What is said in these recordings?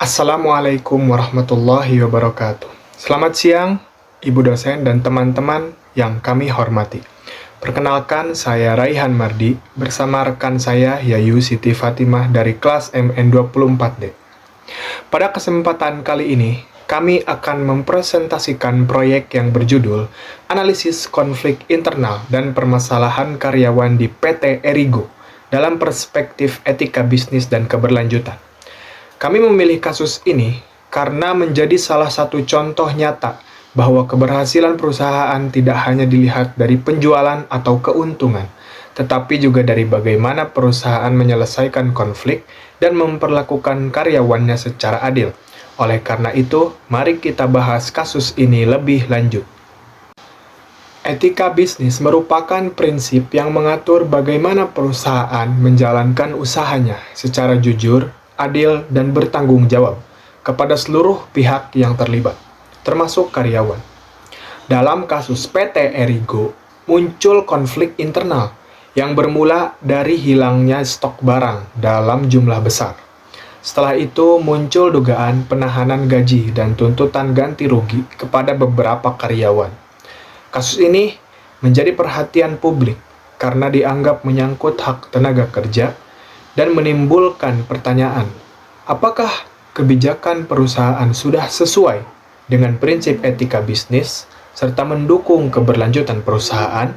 Assalamualaikum warahmatullahi wabarakatuh. Selamat siang, Ibu dosen dan teman-teman yang kami hormati. Perkenalkan, saya Raihan Mardi bersama rekan saya Yayu Siti Fatimah dari kelas MN24D. Pada kesempatan kali ini, kami akan mempresentasikan proyek yang berjudul Analisis Konflik Internal dan Permasalahan Karyawan di PT Erigo dalam Perspektif Etika Bisnis dan Keberlanjutan. Kami memilih kasus ini karena menjadi salah satu contoh nyata bahwa keberhasilan perusahaan tidak hanya dilihat dari penjualan atau keuntungan, tetapi juga dari bagaimana perusahaan menyelesaikan konflik dan memperlakukan karyawannya secara adil. Oleh karena itu, mari kita bahas kasus ini lebih lanjut. Etika bisnis merupakan prinsip yang mengatur bagaimana perusahaan menjalankan usahanya secara jujur, adil, dan bertanggung jawab kepada seluruh pihak yang terlibat, termasuk karyawan. Dalam kasus PT Erigo, muncul konflik internal yang bermula dari hilangnya stok barang dalam jumlah besar. Setelah itu muncul dugaan penahanan gaji dan tuntutan ganti rugi kepada beberapa karyawan. Kasus ini menjadi perhatian publik karena dianggap menyangkut hak tenaga kerja dan menimbulkan pertanyaan, apakah kebijakan perusahaan sudah sesuai dengan prinsip etika bisnis serta mendukung keberlanjutan perusahaan?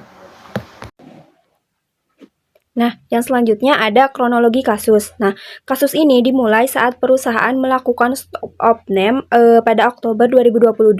Nah, yang selanjutnya ada kronologi kasus. Nah, kasus ini dimulai saat perusahaan melakukan stop of name pada Oktober 2022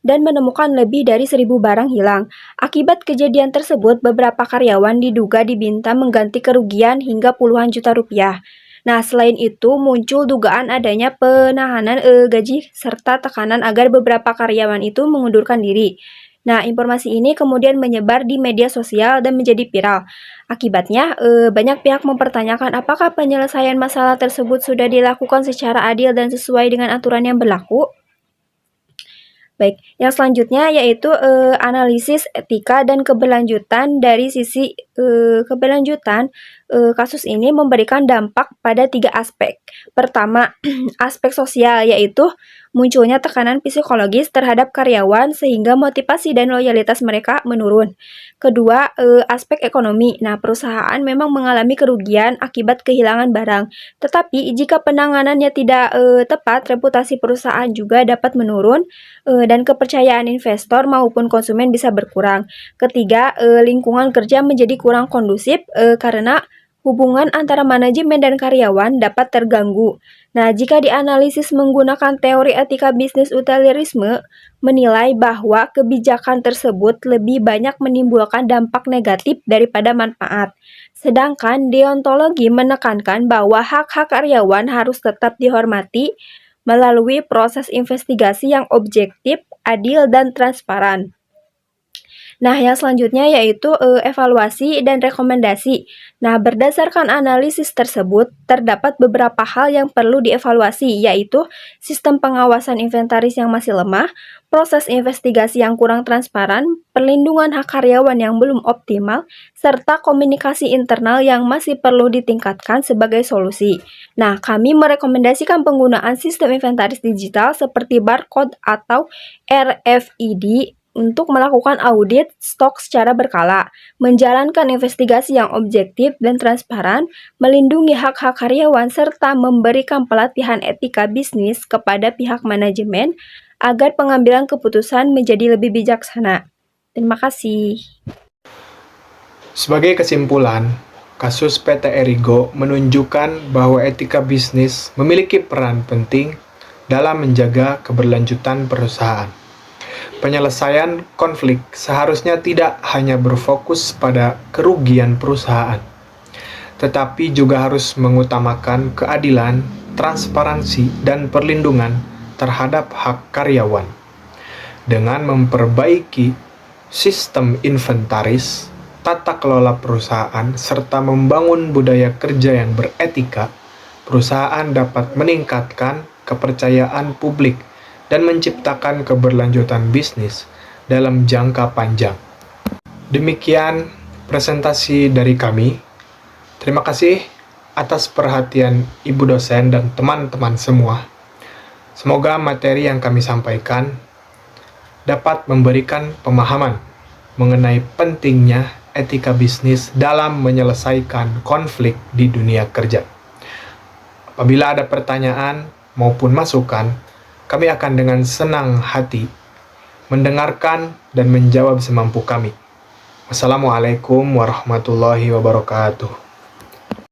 dan menemukan lebih dari 1.000 barang hilang. Akibat kejadian tersebut, beberapa karyawan diduga diminta mengganti kerugian hingga puluhan juta rupiah. Nah, selain itu muncul dugaan adanya penahanan gaji serta tekanan agar beberapa karyawan itu mengundurkan diri. Nah, informasi ini kemudian menyebar di media sosial dan menjadi viral. Akibatnya, banyak pihak mempertanyakan apakah penyelesaian masalah tersebut sudah dilakukan secara adil dan sesuai dengan aturan yang berlaku. Baik, yang selanjutnya yaitu analisis etika dan keberlanjutan. Dari sisi keberlanjutan, kasus ini memberikan dampak pada 3 aspek. Pertama, aspek sosial, yaitu munculnya tekanan psikologis terhadap karyawan sehingga motivasi dan loyalitas mereka menurun. Kedua, aspek ekonomi. Nah, perusahaan memang mengalami kerugian akibat kehilangan barang. Tetapi jika penanganannya tidak tepat, reputasi perusahaan juga dapat menurun dan kepercayaan investor maupun konsumen bisa berkurang. Ketiga, lingkungan kerja menjadi kurang kondusif karena hubungan antara manajemen dan karyawan dapat terganggu. Nah, jika dianalisis menggunakan teori etika bisnis utilitarisme, menilai bahwa kebijakan tersebut lebih banyak menimbulkan dampak negatif daripada manfaat. Sedangkan deontologi menekankan bahwa hak-hak karyawan harus tetap dihormati melalui proses investigasi yang objektif, adil, dan transparan. Nah, yang selanjutnya yaitu evaluasi dan rekomendasi. Nah, berdasarkan analisis tersebut, terdapat beberapa hal yang perlu dievaluasi, yaitu sistem pengawasan inventaris yang masih lemah, proses investigasi yang kurang transparan, perlindungan hak karyawan yang belum optimal, serta komunikasi internal yang masih perlu ditingkatkan sebagai solusi. Nah, kami merekomendasikan penggunaan sistem inventaris digital seperti barcode atau RFID untuk melakukan audit stok secara berkala, menjalankan investigasi yang objektif dan transparan, melindungi hak-hak karyawan, serta memberikan pelatihan etika bisnis kepada pihak manajemen agar pengambilan keputusan menjadi lebih bijaksana. Terima kasih. Sebagai kesimpulan, kasus PT Erigo menunjukkan bahwa etika bisnis memiliki peran penting dalam menjaga keberlanjutan perusahaan. Penyelesaian konflik seharusnya tidak hanya berfokus pada kerugian perusahaan, tetapi juga harus mengutamakan keadilan, transparansi, dan perlindungan terhadap hak karyawan. Dengan memperbaiki sistem inventaris, tata kelola perusahaan, serta membangun budaya kerja yang beretika, perusahaan dapat meningkatkan kepercayaan publik dan menciptakan keberlanjutan bisnis dalam jangka panjang. Demikian presentasi dari kami. Terima kasih atas perhatian Ibu dosen dan teman-teman semua. Semoga materi yang kami sampaikan dapat memberikan pemahaman mengenai pentingnya etika bisnis dalam menyelesaikan konflik di dunia kerja. Apabila ada pertanyaan maupun masukan, kami akan dengan senang hati mendengarkan dan menjawab semampu kami. Wassalamualaikum warahmatullahi wabarakatuh.